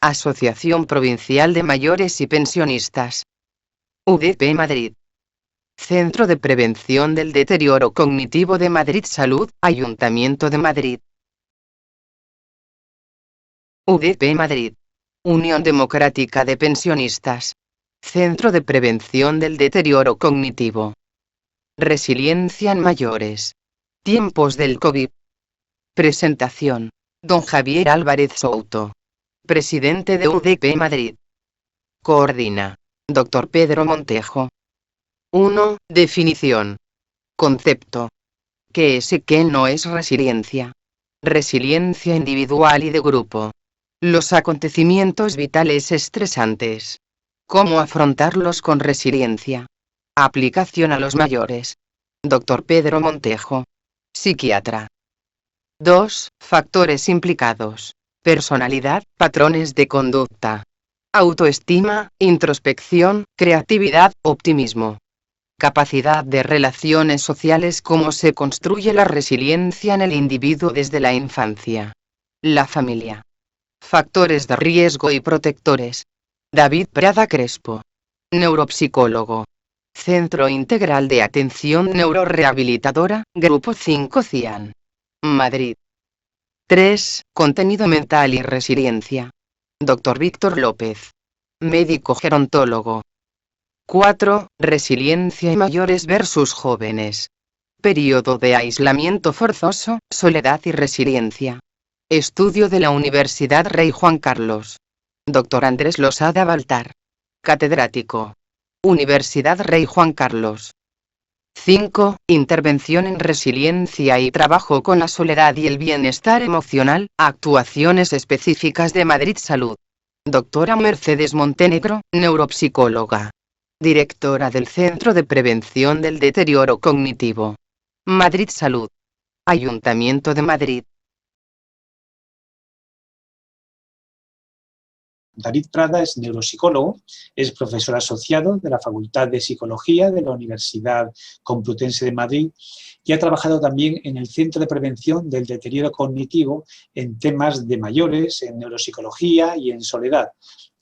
Asociación Provincial de Mayores y Pensionistas. UDP Madrid. Centro de Prevención del Deterioro Cognitivo de Madrid Salud, Ayuntamiento de Madrid. UDP Madrid. Unión Democrática de Pensionistas. Centro de Prevención del Deterioro Cognitivo. Resiliencia en mayores. Tiempos del COVID. Presentación. Don Javier Álvarez Souto. Presidente de UDP Madrid. Coordina. Dr. Pedro Montejo. 1. Definición. Concepto. ¿Qué es y qué no es resiliencia? Resiliencia individual y de grupo. Los acontecimientos vitales estresantes. ¿Cómo afrontarlos con resiliencia? Aplicación a los mayores. Dr. Pedro Montejo. Psiquiatra. 2. Factores implicados. Personalidad, patrones de conducta. Autoestima, introspección, creatividad, optimismo. Capacidad de relaciones sociales. ¿Cómo se construye la resiliencia en el individuo desde la infancia? La familia. Factores de riesgo y protectores. David Prada Crespo. Neuropsicólogo. Centro Integral de Atención Neurorehabilitadora, Grupo 5 CIAN. Madrid. 3. Contenido mental y resiliencia. Dr. Víctor López. Médico gerontólogo. 4. Resiliencia y mayores versus jóvenes. Periodo de aislamiento forzoso, soledad y resiliencia. Estudio de la Universidad Rey Juan Carlos. Dr. Andrés Losada Baltar. Catedrático. Universidad Rey Juan Carlos. 5. Intervención en resiliencia y trabajo con la soledad y el bienestar emocional, actuaciones específicas de Madrid Salud. Doctora Mercedes Montenegro, neuropsicóloga. Directora del Centro de Prevención del Deterioro Cognitivo. Madrid Salud. Ayuntamiento de Madrid. David Prada es neuropsicólogo, es profesor asociado de la Facultad de Psicología de la Universidad Complutense de Madrid y ha trabajado también en el Centro de Prevención del Deterioro Cognitivo en temas de mayores, en neuropsicología y en soledad,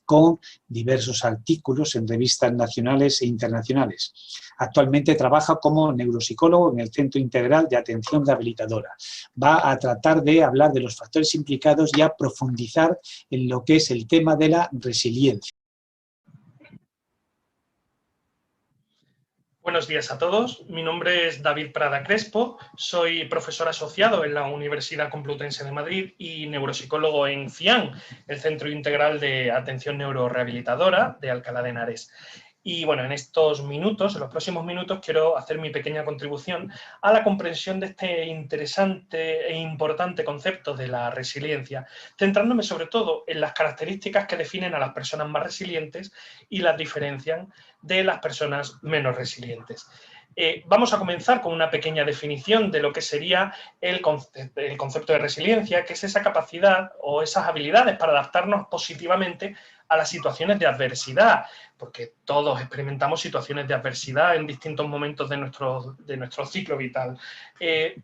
con diversos artículos en revistas nacionales e internacionales. Actualmente trabaja como neuropsicólogo en el Centro Integral de Atención Rehabilitadora. Va a tratar de hablar de los factores implicados y a profundizar en lo que es el tema de la resiliencia. Buenos días a todos, mi nombre es David Prada Crespo, soy profesor asociado en la Universidad Complutense de Madrid y neuropsicólogo en CIAN, el Centro Integral de Atención Neurorehabilitadora de Alcalá de Henares. Y bueno, en estos minutos, en los próximos minutos, quiero hacer mi pequeña contribución a la comprensión de este interesante e importante concepto de la resiliencia, centrándome sobre todo en las características que definen a las personas más resilientes y las diferencian de las personas menos resilientes. Vamos a comenzar con una pequeña definición de lo que sería el concepto de resiliencia, que es esa capacidad o esas habilidades para adaptarnos positivamente a las situaciones de adversidad, porque todos experimentamos situaciones de adversidad en distintos momentos de nuestro ciclo vital.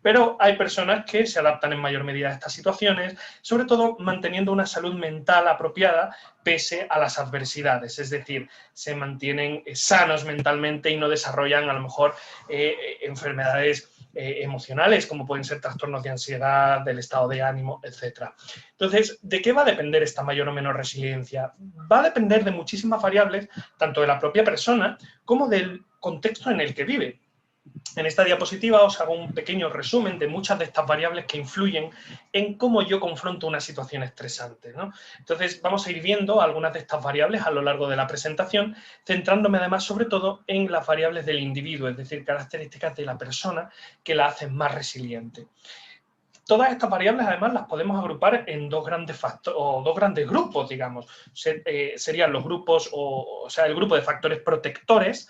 Pero hay personas que se adaptan en mayor medida a estas situaciones, sobre todo manteniendo una salud mental apropiada pese a las adversidades, es decir, se mantienen sanos mentalmente y no desarrollan a lo mejor enfermedades emocionales, como pueden ser trastornos de ansiedad, del estado de ánimo, etc. Entonces, ¿de qué va a depender esta mayor o menor resiliencia? Va a depender de muchísimas variables, tanto de la propia persona como del contexto en el que vive. En esta diapositiva os hago un pequeño resumen de muchas de estas variables que influyen en cómo yo confronto una situación estresante, ¿no? Entonces vamos a ir viendo algunas de estas variables a lo largo de la presentación, centrándome además sobre todo en las variables del individuo, es decir, características de la persona que la hacen más resiliente. Todas estas variables, además, las podemos agrupar en dos grandes grupos, digamos. Serían los grupos, o sea, el grupo de factores protectores,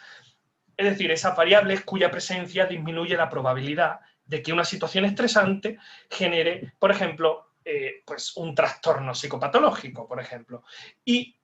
es decir, esas variables cuya presencia disminuye la probabilidad de que una situación estresante genere, por ejemplo, pues un trastorno psicopatológico, por ejemplo. Y,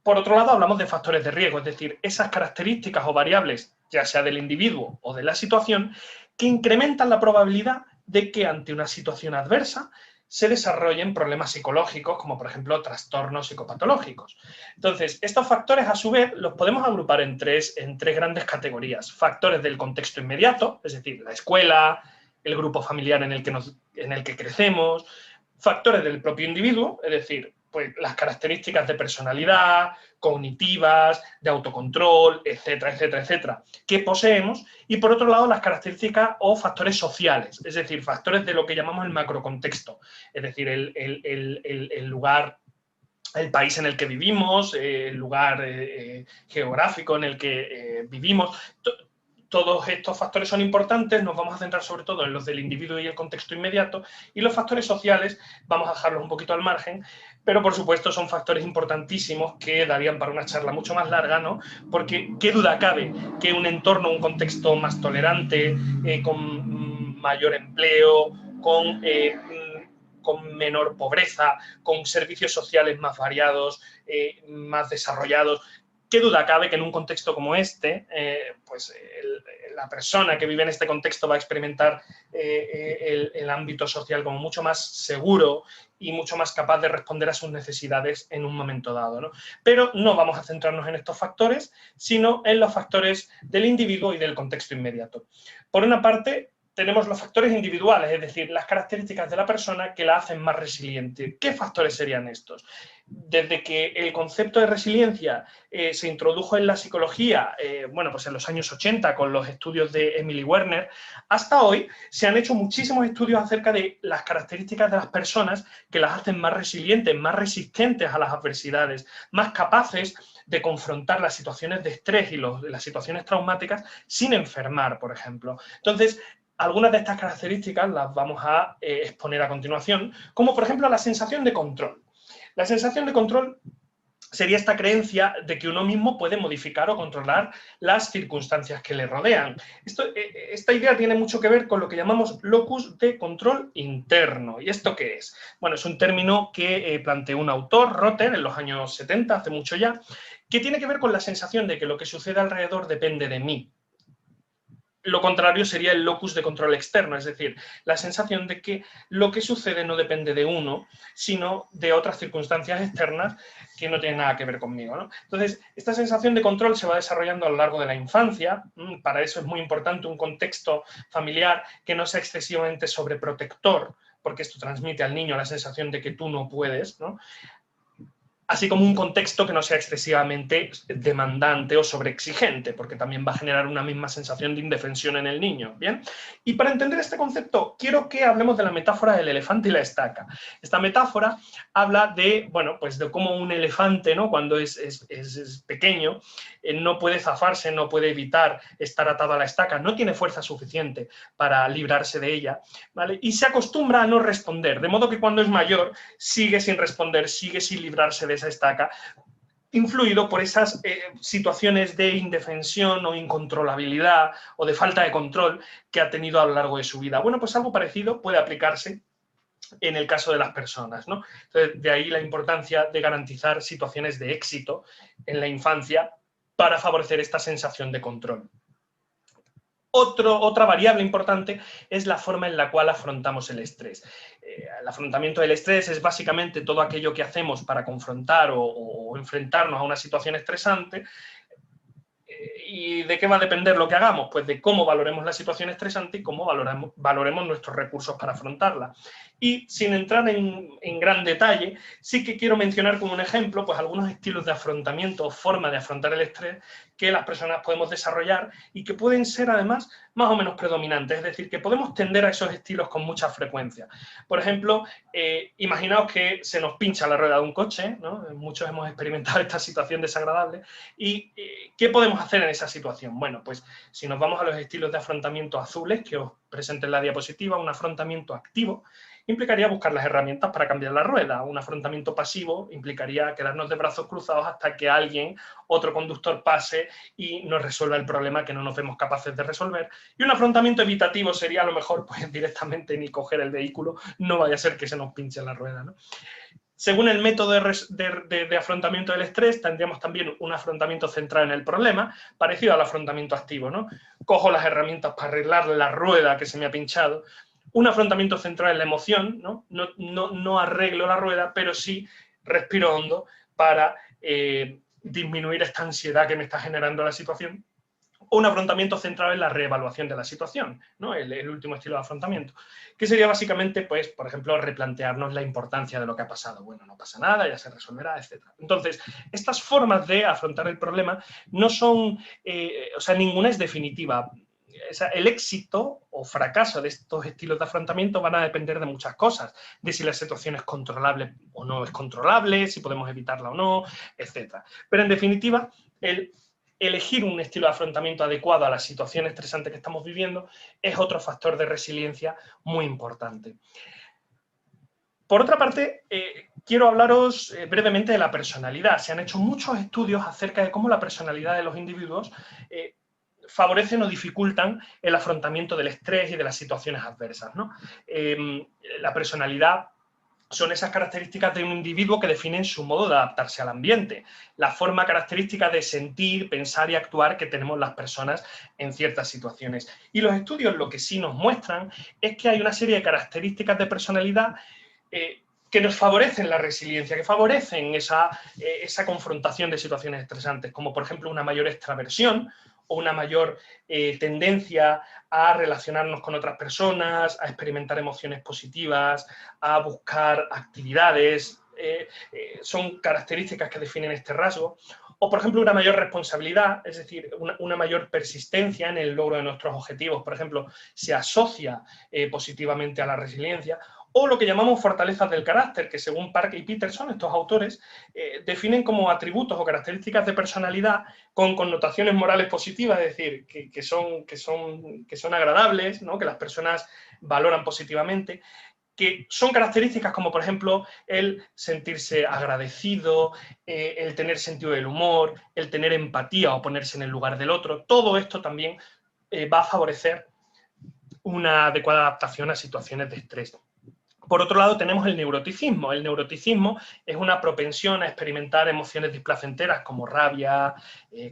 por otro lado, hablamos de factores de riesgo, es decir, esas características o variables, ya sea del individuo o de la situación, que incrementan la probabilidad de que ante una situación adversa se desarrollen problemas psicológicos, como por ejemplo trastornos psicopatológicos. Entonces, estos factores a su vez los podemos agrupar en tres grandes categorías. Factores del contexto inmediato, es decir, la escuela, el grupo familiar en el que crecemos, factores del propio individuo, es decir, pues las características de personalidad, cognitivas, de autocontrol, etcétera, etcétera, etcétera, que poseemos, y por otro lado las características o factores sociales, es decir, factores de lo que llamamos el macrocontexto, es decir, el lugar, el país en el que vivimos, el lugar geográfico en el que vivimos. Todos estos factores son importantes, nos vamos a centrar sobre todo en los del individuo y el contexto inmediato, y los factores sociales vamos a dejarlos un poquito al margen, pero por supuesto son factores importantísimos que darían para una charla mucho más larga, ¿no? Porque qué duda cabe que un entorno, un contexto más tolerante, con mayor empleo, con menor pobreza, con servicios sociales más variados, más desarrollados, qué duda cabe que en un contexto como este, la persona que vive en este contexto va a experimentar el ámbito social como mucho más seguro y mucho más capaz de responder a sus necesidades en un momento dado, ¿no? Pero no vamos a centrarnos en estos factores, sino en los factores del individuo y del contexto inmediato. Por una parte, tenemos los factores individuales, es decir, las características de la persona que la hacen más resiliente. ¿Qué factores serían estos? Desde que el concepto de resiliencia se introdujo en la psicología, pues en los años 80 con los estudios de Emily Werner, hasta hoy se han hecho muchísimos estudios acerca de las características de las personas que las hacen más resilientes, más resistentes a las adversidades, más capaces de confrontar las situaciones de estrés y las situaciones traumáticas sin enfermar, por ejemplo. Entonces, algunas de estas características las vamos a exponer a continuación, como por ejemplo la sensación de control. La sensación de control sería esta creencia de que uno mismo puede modificar o controlar las circunstancias que le rodean. Esta idea tiene mucho que ver con lo que llamamos locus de control interno. ¿Y esto qué es? Bueno, es un término que planteó un autor, Rother, en los años 70, hace mucho ya, que tiene que ver con la sensación de que lo que sucede alrededor depende de mí. Lo contrario sería el locus de control externo, es decir, la sensación de que lo que sucede no depende de uno, sino de otras circunstancias externas que no tienen nada que ver conmigo, ¿no? Entonces, esta sensación de control se va desarrollando a lo largo de la infancia. Para eso es muy importante un contexto familiar que no sea excesivamente sobreprotector, porque esto transmite al niño la sensación de que tú no puedes, ¿no? Así como un contexto que no sea excesivamente demandante o sobreexigente, porque también va a generar una misma sensación de indefensión en el niño, ¿bien? Y para entender este concepto, quiero que hablemos de la metáfora del elefante y la estaca. Esta metáfora habla de, pues de cómo un elefante, ¿no? Cuando es pequeño, no puede zafarse, no puede evitar estar atado a la estaca, no tiene fuerza suficiente para librarse de ella, ¿vale? Y se acostumbra a no responder, de modo que cuando es mayor sigue sin responder, sigue sin librarse de esa estaca, influido por esas situaciones de indefensión o incontrolabilidad o de falta de control que ha tenido a lo largo de su vida. Bueno, pues algo parecido puede aplicarse en el caso de las personas, ¿no? Entonces, de ahí la importancia de garantizar situaciones de éxito en la infancia para favorecer esta sensación de control. Otra variable importante es la forma en la cual afrontamos el estrés. El afrontamiento del estrés es básicamente todo aquello que hacemos para confrontar o enfrentarnos a una situación estresante. ¿Y de qué va a depender lo que hagamos? Pues de cómo valoremos la situación estresante y cómo valoremos nuestros recursos para afrontarla. Y sin entrar en gran detalle, sí que quiero mencionar como un ejemplo pues algunos estilos de afrontamiento o forma de afrontar el estrés que las personas podemos desarrollar y que pueden ser además más o menos predominantes, es decir, que podemos tender a esos estilos con mucha frecuencia. Por ejemplo, imaginaos que se nos pincha la rueda de un coche, ¿no? Muchos hemos experimentado esta situación desagradable, y ¿qué podemos hacer en esa situación? Bueno, pues si nos vamos a los estilos de afrontamiento azules que os presento en la diapositiva, un afrontamiento activo implicaría buscar las herramientas para cambiar la rueda. Un afrontamiento pasivo implicaría quedarnos de brazos cruzados hasta que alguien, otro conductor, pase y nos resuelva el problema que no nos vemos capaces de resolver. Y un afrontamiento evitativo sería a lo mejor pues directamente ni coger el vehículo, no vaya a ser que se nos pinche la rueda, ¿no? Según el método de afrontamiento del estrés, tendríamos también un afrontamiento centrado en el problema, parecido al afrontamiento activo, ¿no? Cojo las herramientas para arreglar la rueda que se me ha pinchado. Un afrontamiento centrado en la emoción, no arreglo la rueda, pero sí respiro hondo para disminuir esta ansiedad que me está generando la situación. O un afrontamiento centrado en la reevaluación de la situación, ¿no? El último estilo de afrontamiento, que sería básicamente, pues, por ejemplo, replantearnos la importancia de lo que ha pasado. Bueno, no pasa nada, ya se resolverá, etc. Entonces, estas formas de afrontar el problema no son, o sea, ninguna es definitiva. El éxito o fracaso de estos estilos de afrontamiento van a depender de muchas cosas, de si la situación es controlable o no es controlable, si podemos evitarla o no, etc. Pero en definitiva, elegir un estilo de afrontamiento adecuado a la situación estresante que estamos viviendo es otro factor de resiliencia muy importante. Por otra parte, quiero hablaros brevemente de la personalidad. Se han hecho muchos estudios acerca de cómo la personalidad de los individuos favorecen o dificultan el afrontamiento del estrés y de las situaciones adversas, ¿no? La personalidad son esas características de un individuo que definen su modo de adaptarse al ambiente, la forma característica de sentir, pensar y actuar que tenemos las personas en ciertas situaciones. Y los estudios lo que sí nos muestran es que hay una serie de características de personalidad que nos favorecen la resiliencia, que favorecen esa confrontación de situaciones estresantes, como por ejemplo una mayor extraversión o una mayor tendencia a relacionarnos con otras personas, a experimentar emociones positivas, a buscar actividades, son características que definen este rasgo. O, por ejemplo, una mayor responsabilidad, es decir, una mayor persistencia en el logro de nuestros objetivos, por ejemplo, se asocia positivamente a la resiliencia. O lo que llamamos fortalezas del carácter, que según Parker y Peterson, estos autores, definen como atributos o características de personalidad con connotaciones morales positivas, es decir, que son agradables, ¿no? Que las personas valoran positivamente, que son características como, por ejemplo, el sentirse agradecido, el tener sentido del humor, el tener empatía o ponerse en el lugar del otro. Todo esto también va a favorecer una adecuada adaptación a situaciones de estrés. Por otro lado, tenemos el neuroticismo. El neuroticismo es una propensión a experimentar emociones displacenteras como rabia,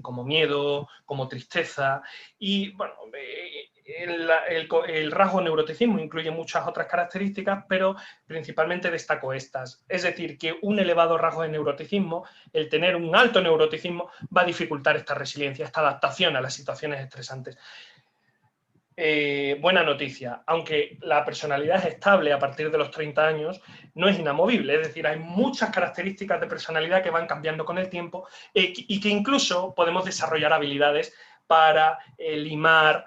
como miedo, como tristeza. Y bueno, el rasgo neuroticismo incluye muchas otras características, pero principalmente destaco estas. Es decir, que un elevado rasgo de neuroticismo, el tener un alto neuroticismo, va a dificultar esta resiliencia, esta adaptación a las situaciones estresantes. Buena noticia, aunque la personalidad es estable a partir de los 30 años, no es inamovible, es decir, hay muchas características de personalidad que van cambiando con el tiempo y que incluso podemos desarrollar habilidades para limar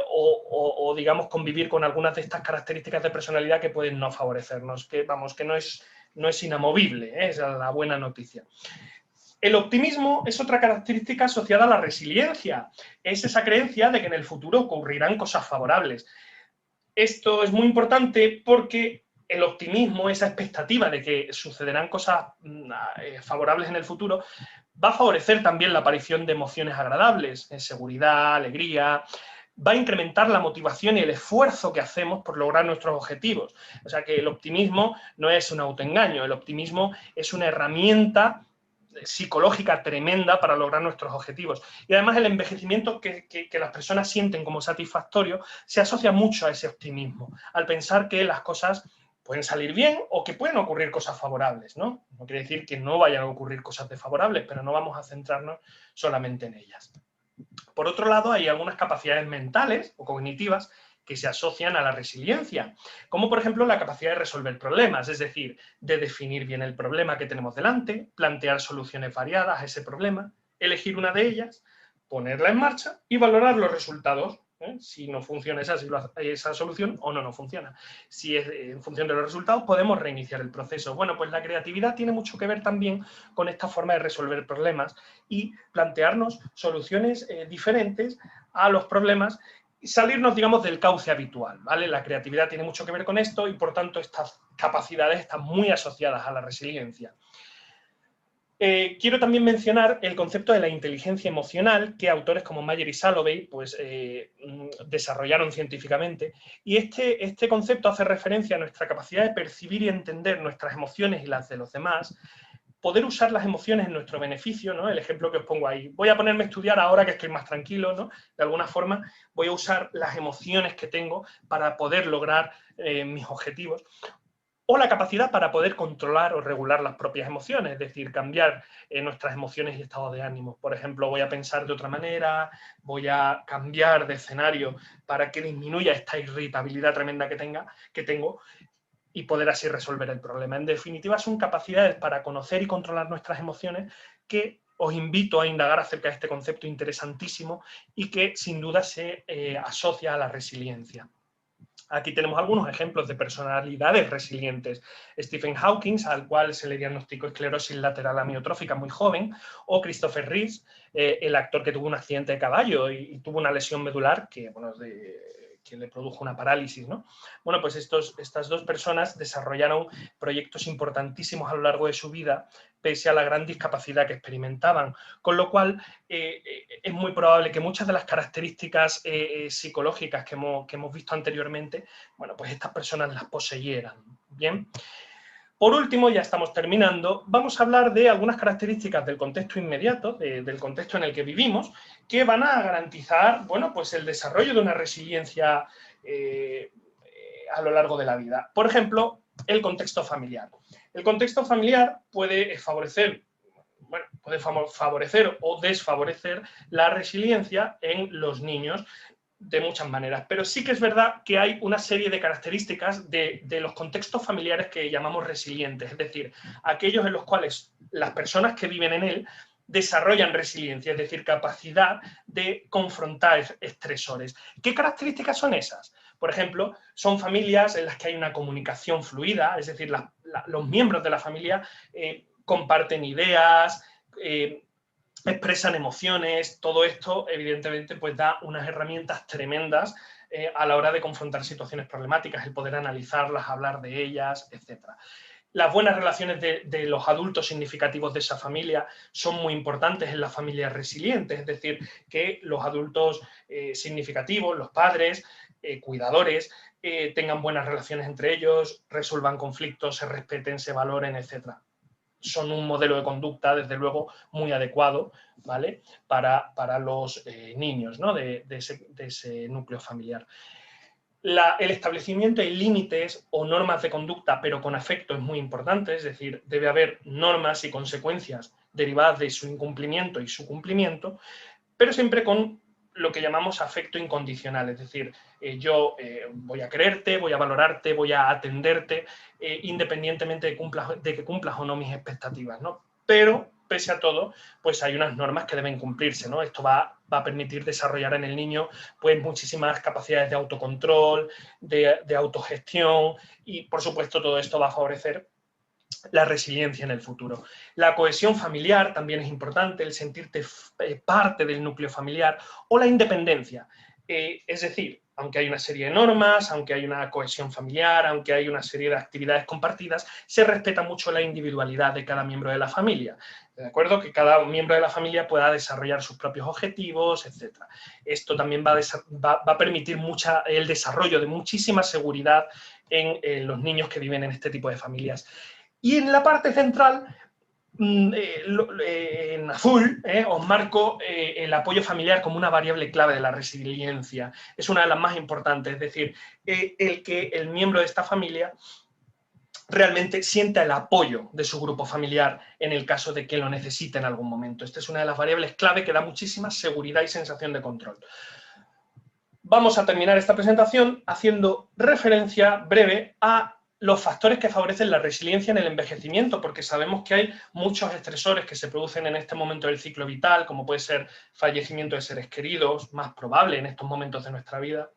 o digamos, convivir con algunas de estas características de personalidad que pueden no favorecernos, que vamos, que no es inamovible, esa es la buena noticia. El optimismo es otra característica asociada a la resiliencia. Es esa creencia de que en el futuro ocurrirán cosas favorables. Esto es muy importante porque el optimismo, esa expectativa de que sucederán cosas favorables en el futuro, va a favorecer también la aparición de emociones agradables, seguridad, alegría, va a incrementar la motivación y el esfuerzo que hacemos por lograr nuestros objetivos. O sea que el optimismo no es un autoengaño, el optimismo es una herramienta psicológica tremenda para lograr nuestros objetivos. Y además el envejecimiento que las personas sienten como satisfactorio se asocia mucho a ese optimismo, al pensar que las cosas pueden salir bien o que pueden ocurrir cosas favorables, ¿no? No quiere decir que no vayan a ocurrir cosas desfavorables, pero no vamos a centrarnos solamente en ellas. Por otro lado, hay algunas capacidades mentales o cognitivas que se asocian a la resiliencia, como por ejemplo la capacidad de resolver problemas, es decir, de definir bien el problema que tenemos delante, plantear soluciones variadas a ese problema, elegir una de ellas, ponerla en marcha y valorar los resultados, si no funciona esa solución o no funciona. Si es en función de los resultados, podemos reiniciar el proceso. Bueno, pues la creatividad tiene mucho que ver también con esta forma de resolver problemas y plantearnos soluciones diferentes a los problemas y salirnos, digamos, del cauce habitual, ¿vale? La creatividad tiene mucho que ver con esto y, por tanto, estas capacidades están muy asociadas a la resiliencia. Quiero también mencionar el concepto de la inteligencia emocional que autores como Mayer y Salovey pues, desarrollaron científicamente, y este concepto hace referencia a nuestra capacidad de percibir y entender nuestras emociones y las de los demás poder usar las emociones en nuestro beneficio, ¿no? El ejemplo que os pongo ahí. Voy a ponerme a estudiar ahora que estoy más tranquilo, ¿no? De alguna forma voy a usar las emociones que tengo para poder lograr mis objetivos. O la capacidad para poder controlar o regular las propias emociones, es decir, cambiar nuestras emociones y estados de ánimo. Por ejemplo, voy a pensar de otra manera, voy a cambiar de escenario para que disminuya esta irritabilidad tremenda que tengo y poder así resolver el problema. En definitiva, son capacidades para conocer y controlar nuestras emociones que os invito a indagar acerca de este concepto interesantísimo y que sin duda se asocia a la resiliencia. Aquí tenemos algunos ejemplos de personalidades resilientes. Stephen Hawking, al cual se le diagnosticó esclerosis lateral amiotrófica muy joven, o Christopher Reeve, el actor que tuvo un accidente de caballo y tuvo una lesión medular que, bueno, que le produjo una parálisis, ¿no? Bueno, pues estas dos personas desarrollaron proyectos importantísimos a lo largo de su vida, pese a la gran discapacidad que experimentaban, con lo cual es muy probable que muchas de las características psicológicas que hemos visto anteriormente, bueno, pues estas personas las poseyeran. Bien. Por último, ya estamos terminando, vamos a hablar de algunas características del contexto inmediato, del contexto en el que vivimos, que van a garantizar, bueno, pues el desarrollo de una resiliencia a lo largo de la vida. Por ejemplo, el contexto familiar. El contexto familiar puede favorecer o desfavorecer la resiliencia en los niños de muchas maneras, pero sí que es verdad que hay una serie de características de los contextos familiares que llamamos resilientes, es decir, aquellos en los cuales las personas que viven en él desarrollan resiliencia, es decir, capacidad de confrontar estresores. ¿Qué características son esas? Por ejemplo, son familias en las que hay una comunicación fluida, es decir, los miembros de la familia comparten ideas, expresan emociones, todo esto evidentemente pues da unas herramientas tremendas a la hora de confrontar situaciones problemáticas, el poder analizarlas, hablar de ellas, etc. Las buenas relaciones de los adultos significativos de esa familia son muy importantes en las familias resilientes, es decir, que los adultos significativos, los padres, cuidadores, tengan buenas relaciones entre ellos, resuelvan conflictos, se respeten, se valoren, etc. Son un modelo de conducta, desde luego, muy adecuado, ¿vale? para los niños, ¿no? de ese núcleo familiar. El establecimiento de límites o normas de conducta, pero con afecto, es muy importante, es decir, debe haber normas y consecuencias derivadas de su incumplimiento y su cumplimiento, pero siempre con lo que llamamos afecto incondicional, es decir, yo voy a quererte, voy a valorarte, voy a atenderte, independientemente de que cumplas o no mis expectativas, ¿no? Pero, pese a todo, pues hay unas normas que deben cumplirse, ¿no? Esto va a permitir desarrollar en el niño pues muchísimas capacidades de autocontrol, de autogestión y, por supuesto, todo esto va a favorecer la resiliencia en el futuro. La cohesión familiar también es importante, el sentirte parte del núcleo familiar, o la independencia. Es decir, aunque hay una serie de normas, aunque hay una cohesión familiar, aunque hay una serie de actividades compartidas, se respeta mucho la individualidad de cada miembro de la familia. ¿De acuerdo? Que cada miembro de la familia pueda desarrollar sus propios objetivos, etc. Esto también va a permitir el desarrollo de muchísima seguridad en los niños que viven en este tipo de familias. Y en la parte central, en azul, os marco el apoyo familiar como una variable clave de la resiliencia. Es una de las más importantes, es decir, el que el miembro de esta familia realmente sienta el apoyo de su grupo familiar en el caso de que lo necesite en algún momento. Esta es una de las variables clave que da muchísima seguridad y sensación de control. Vamos a terminar esta presentación haciendo referencia breve a los factores que favorecen la resiliencia en el envejecimiento, porque sabemos que hay muchos estresores que se producen en este momento del ciclo vital, como puede ser fallecimiento de seres queridos, más probable en estos momentos de nuestra vida,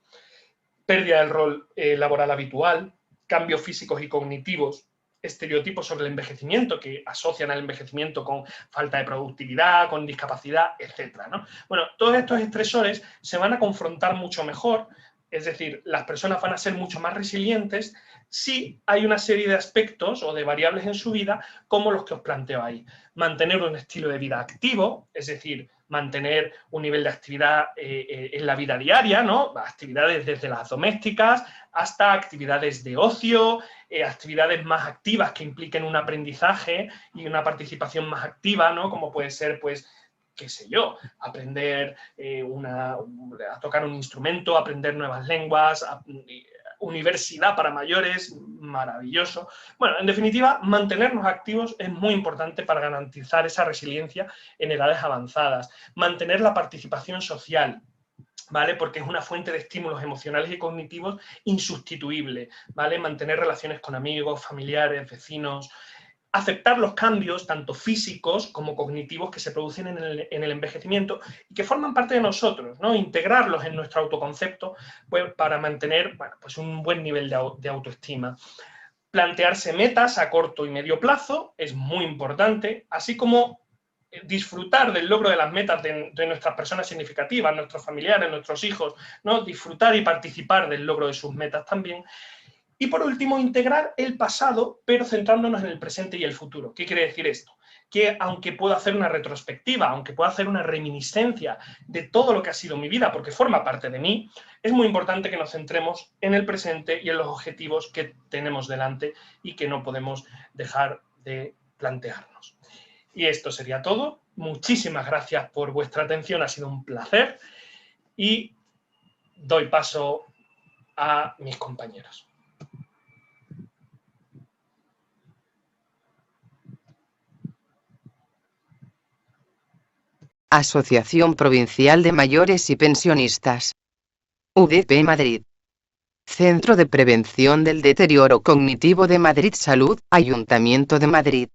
pérdida del rol laboral habitual, cambios físicos y cognitivos, estereotipos sobre el envejecimiento que asocian al envejecimiento con falta de productividad, con discapacidad, etc., ¿no? Bueno, todos estos estresores se van a confrontar mucho mejor Es decir, las personas van a ser mucho más resilientes si hay una serie de aspectos o de variables en su vida como los que os planteo ahí. Mantener un estilo de vida activo, es decir, mantener un nivel de actividad en la vida diaria, ¿no? Actividades desde las domésticas hasta actividades de ocio, actividades más activas que impliquen un aprendizaje y una participación más activa, ¿no? Como puede ser, pues, qué sé yo, aprender a tocar un instrumento, aprender nuevas lenguas, universidad para mayores, maravilloso. Bueno, en definitiva, mantenernos activos es muy importante para garantizar esa resiliencia en edades avanzadas. Mantener la participación social, ¿vale? Porque es una fuente de estímulos emocionales y cognitivos insustituible, ¿vale? Mantener relaciones con amigos, familiares, vecinos. Aceptar los cambios, tanto físicos como cognitivos, que se producen en el envejecimiento y que forman parte de nosotros, ¿no? Integrarlos en nuestro autoconcepto, pues, para mantener, bueno, pues un buen nivel de autoestima. Plantearse metas a corto y medio plazo es muy importante, así como disfrutar del logro de las metas de nuestras personas significativas, nuestros familiares, nuestros hijos, ¿no? Disfrutar y participar del logro de sus metas también. Y por último, integrar el pasado, pero centrándonos en el presente y el futuro. ¿Qué quiere decir esto? Que aunque pueda hacer una retrospectiva, aunque pueda hacer una reminiscencia de todo lo que ha sido mi vida, porque forma parte de mí, es muy importante que nos centremos en el presente y en los objetivos que tenemos delante y que no podemos dejar de plantearnos. Y esto sería todo. Muchísimas gracias por vuestra atención, ha sido un placer y doy paso a mis compañeros. Asociación Provincial de Mayores y Pensionistas. UDP Madrid. Centro de Prevención del Deterioro Cognitivo de Madrid Salud, Ayuntamiento de Madrid.